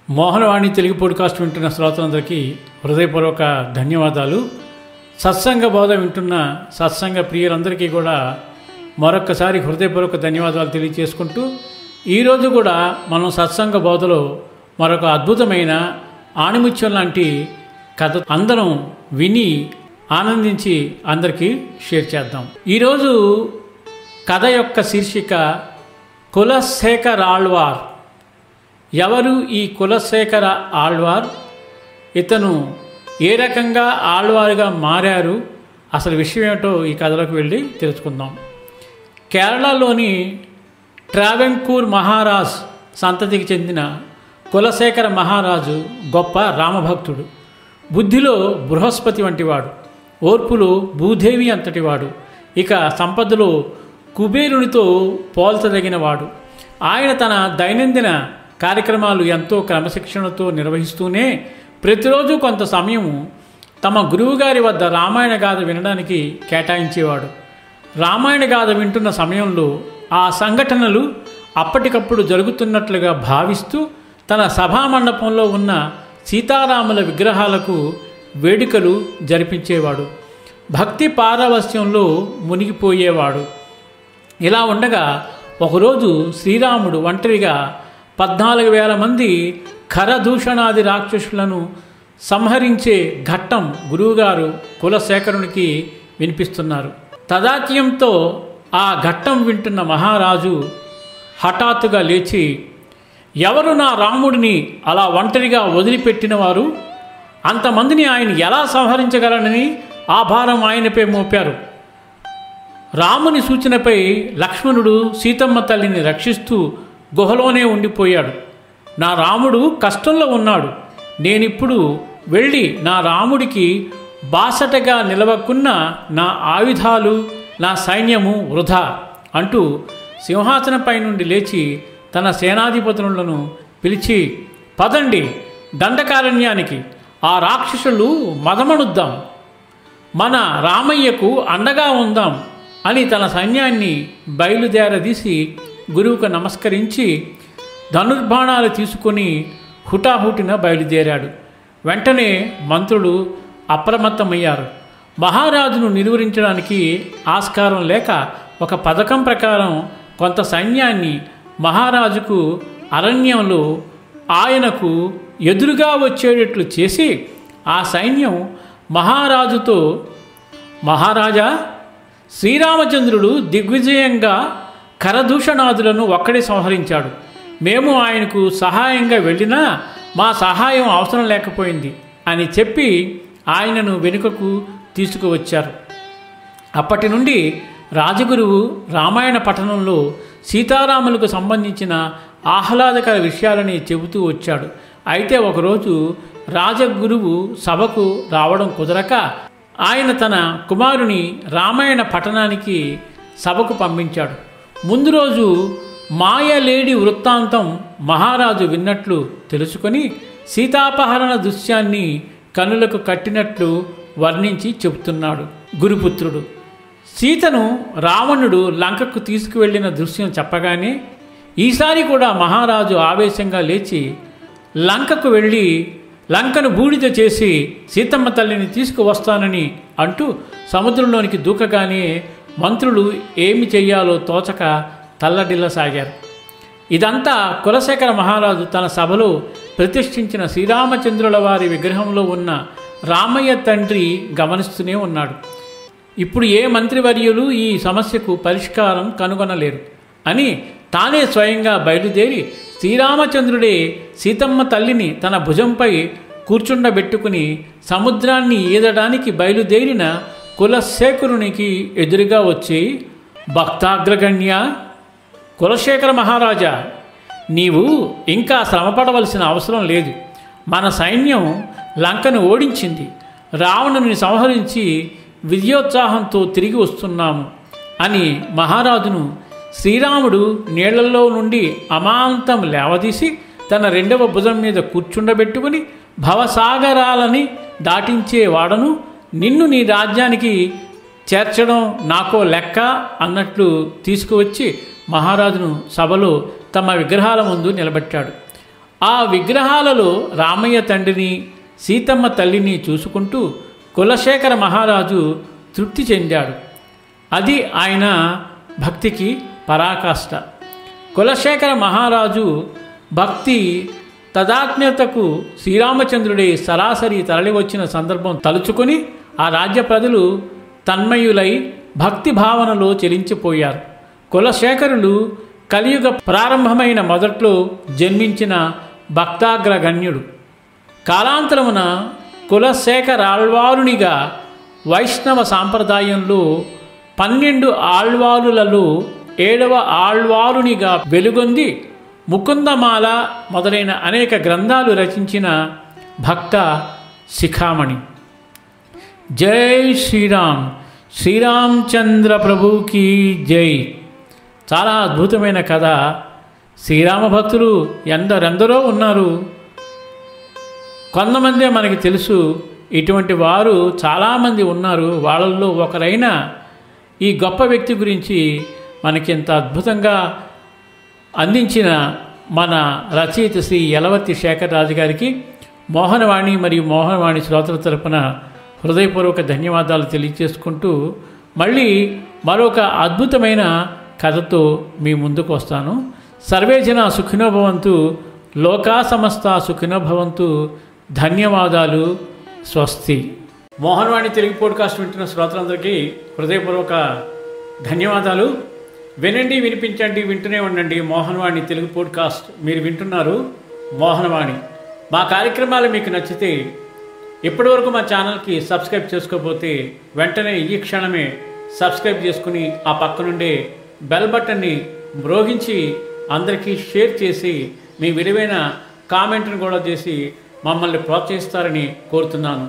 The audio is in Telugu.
మోహనవాణి తెలుగు పాడ్కాస్ట్ వింటున్న శ్రోతలందరికీ హృదయపూర్వక ధన్యవాదాలు. సత్సంగ బోధ వింటున్న సత్సంగ ప్రియులందరికీ కూడా మరొక్కసారి హృదయపూర్వక ధన్యవాదాలు తెలియజేసుకుంటూ ఈరోజు కూడా మనం సత్సంగ బోధలో మరొక అద్భుతమైన ఆణిముత్యం లాంటి కథ అందరం విని ఆనందించి అందరికీ షేర్ చేద్దాం. ఈరోజు కథ యొక్క శీర్షిక కులశేఖర ఆళ్వార్. ఎవరు ఈ కులశేఖర ఆళ్వార్? ఇతను ఏ రకంగా ఆళ్వారుగా మారారు? అసలు విషయం ఏమిటో ఈ కథలోకి వెళ్ళి తెలుసుకుందాం. కేరళలోని ట్రావెంకూర్ మహారాజ్ సంతతికి చెందిన కులశేఖర మహారాజు గొప్ప రామభక్తుడు. బుద్ధిలో బృహస్పతి వంటివాడు, ఓర్పులో భూదేవి అంతటివాడు, ఇక సంపదలో కుబేరునితో పోల్చదగినవాడు. ఆయన తన దైనందిన కార్యక్రమాలు ఎంతో క్రమశిక్షణతో నిర్వహిస్తూనే ప్రతిరోజు కొంత సమయం తమ గురువుగారి వద్ద రామాయణ గాథ వినడానికి కేటాయించేవాడు. రామాయణ గాథ వింటున్న సమయంలో ఆ సంఘటనలు అప్పటికప్పుడు జరుగుతున్నట్లుగా భావిస్తూ తన సభామండపంలో ఉన్న సీతారాముల విగ్రహాలకు వేడుకలు జరిపించేవాడు. భక్తి పారవస్యంలో మునిగిపోయేవాడు. ఇలా ఉండగా ఒకరోజు శ్రీరాముడు ఒంటరిగా 14,000 మంది ఖరదూషణాది రాక్షసులను సంహరించే ఘట్టం గురువుగారు కులశేఖరునికి వినిపిస్తున్నారు. తదాత్యంతో ఆ ఘట్టం వింటున్న మహారాజు హఠాత్తుగా లేచి, ఎవరు నా రాముడిని అలా ఒంటరిగా వదిలిపెట్టిన వారు? అంతమందిని ఆయన ఎలా సంహరించగలనని ఆ భారం ఆయనపై మోపారు. రాముని సూచనపై లక్ష్మణుడు సీతమ్మ తల్లిని రక్షిస్తూ గుహలోనే ఉండిపోయాడు. నా రాముడు కష్టంలో ఉన్నాడు. నేనిప్పుడు వెళ్ళి నా రాముడికి బాసటగా నిలవకున్న నా ఆయుధాలు, నా సైన్యము వృధా అంటూ సింహాసనంపై నుండి లేచి తన సేనాధిపతులను పిలిచి, పదండి దండకారణ్యానికి, ఆ రాక్షసులు మదమణుద్దాం, మన రామయ్యకు అండగా ఉందాం అని తన సైన్యాన్ని బయలుదేరదీసి గురువుకు నమస్కరించి ధనుర్బాణాలు తీసుకొని హుటాహుటిన బయలుదేరాడు. వెంటనే మంత్రులు అప్రమత్తమయ్యారు. మహారాజును నిలువరించడానికి ఆస్కారం లేక ఒక పథకం ప్రకారం కొంత సైన్యాన్ని మహారాజుకు అరణ్యంలో ఆయనకు ఎదురుగా వచ్చేటట్లు చేసి ఆ సైన్యం మహారాజుతో, మహారాజా, శ్రీరామచంద్రుడు దిగ్విజయంగా ఖరదూషణాదులను ఒక్కడే సంహరించాడు. మేము ఆయనకు సహాయంగా వెళ్ళినా మా సహాయం అవసరం లేకపోయింది అని చెప్పి ఆయనను వెనుకకు తీసుకువచ్చారు. అప్పటి నుండి రాజగురువు రామాయణ పఠనంలో సీతారాములకు సంబంధించిన ఆహ్లాదకర విషయాలని చెబుతూ వచ్చాడు. అయితే ఒకరోజు రాజగురువు సభకు రావడం కుదరక ఆయన తన కుమారుని రామాయణ పఠనానికి సభకు పంపించాడు. ముందు రోజు మాయలేడి వృత్తాంతం మహారాజు విన్నట్లు తెలుసుకొని సీతాపహరణ దృశ్యాన్ని కనులకు కట్టినట్లు వర్ణించి చెబుతున్నాడు గురుపుత్రుడు. సీతను రావణుడు లంకకు తీసుకువెళ్లిన దృశ్యం చెప్పగానే ఈసారి కూడా మహారాజు ఆవేశంగా లేచి లంకకు వెళ్ళి లంకను బూడిద చేసి సీతమ్మ తల్లిని తీసుకువస్తానని అంటూ సముద్రంలోనికి దూకగానే మంత్రులు ఏమి చెయ్యాలో తోచక తల్లడిల్లసాగారు. ఇదంతా కులశేఖర మహారాజు తన సభలో ప్రతిష్ఠించిన శ్రీరామచంద్రుల వారి విగ్రహంలో ఉన్న రామయ్య తండ్రి గమనిస్తూనే ఉన్నాడు. ఇప్పుడు ఏ మంత్రివర్యులు ఈ సమస్యకు పరిష్కారం కనుగొనలేరు అని తానే స్వయంగా బయలుదేరి శ్రీరామచంద్రుడే సీతమ్మ తల్లిని తన భుజంపై కూర్చుండబెట్టుకుని సముద్రాన్ని ఈదడానికి బయలుదేరిన కులశేఖరునికి ఎదురుగా వచ్చి, భక్తాగ్రగణ్య కులశేఖర మహారాజా, నీవు ఇంకా శ్రమపడవలసిన అవసరం లేదు. మన సైన్యం లంకను ఓడించింది. రావణుని సంహరించి విజయోత్సాహంతో తిరిగి వస్తున్నాము అని మహారాజును శ్రీరాముడు నీళ్లలో నుండి అమాంతం లేవదీసి తన రెండవ భుజం మీద కూర్చుండబెట్టుకుని భవసాగరాలని దాటించే వాడను నిన్ను నీ రాజ్యానికి చేర్చడం నాకో లెక్క అన్నట్లు తీసుకువచ్చి మహారాజును సభలో తమ విగ్రహాల ముందు నిలబెట్టాడు. ఆ విగ్రహాలలో రామయ్య తండ్రిని సీతమ్మ తల్లిని చూసుకుంటూ కులశేఖర మహారాజు తృప్తి చెందాడు. అది ఆయన భక్తికి పరాకాష్ట. కులశేఖర మహారాజు భక్తి తదాజ్ఞతకు శ్రీరామచంద్రుడి సరాసరి తరలివచ్చిన సందర్భం తలుచుకొని ఆ రాజ్య ప్రజలు తన్మయులై భక్తి భావనలో చెలించిపోయారు. కులశేఖరులు కలియుగ ప్రారంభమైన మొదట్లో జన్మించిన భక్తాగ్రగణ్యుడు. కాలాంతరమున కులశేఖరాళ్వారునిగా వైష్ణవ సాంప్రదాయంలో 12 ఆళ్వారులలో 7వ ఆళ్వారునిగా వెలుగొంది ముకుందమాల మొదలైన అనేక గ్రంథాలు రచించిన భక్త శిఖామణి. జై శ్రీరామ్, శ్రీరామచంద్ర ప్రభుకి జై. చాలా అద్భుతమైన కథ. శ్రీరామ భక్తులు ఎందరెందరో ఉన్నారు. కొంతమందే మనకి తెలుసు, ఇటువంటి వారు చాలామంది ఉన్నారు. వాళ్ళల్లో ఒకరైన ఈ గొప్ప వ్యక్తి గురించి మనకి ఎంత అద్భుతంగా అందించిన మన రచయిత శ్రీ యలవర్తి శేఖర్ రాజు గారికి మోహనవాణి మరియు మోహనవాణి శ్రోతల తరపున హృదయపూర్వక ధన్యవాదాలు తెలియజేసుకుంటూ మళ్ళీ మరొక అద్భుతమైన కథతో మీ ముందుకు వస్తాను. సర్వే జన సుఖినో భవంతు, లోకా సమస్త సుఖినో భవంతు. ధన్యవాదాలు. స్వస్తి. మోహనవాణి తెలుగు పాడ్కాస్ట్ వింటున్న శ్రోతలందరికీ హృదయపూర్వక ధన్యవాదాలు. వినండి, వినిపించండి, వింటూనే ఉండండి మోహనవాణి తెలుగు పాడ్కాస్ట్. మీరు వింటున్నారు మోహనవాణి. మా కార్యక్రమాలు మీకు నచ్చితే ఇప్పటివరకు మా ఛానల్కి సబ్స్క్రైబ్ చేసుకోకపోతే వెంటనే ఈ క్షణమే సబ్స్క్రైబ్ చేసుకుని ఆ పక్కనుండే బెల్ బటన్ని మ్రోగించి అందరికీ షేర్ చేసి మీ విలువైన కామెంట్ను కూడా చేసి మమ్మల్ని ప్రోత్సహిస్తారని కోరుతున్నాను.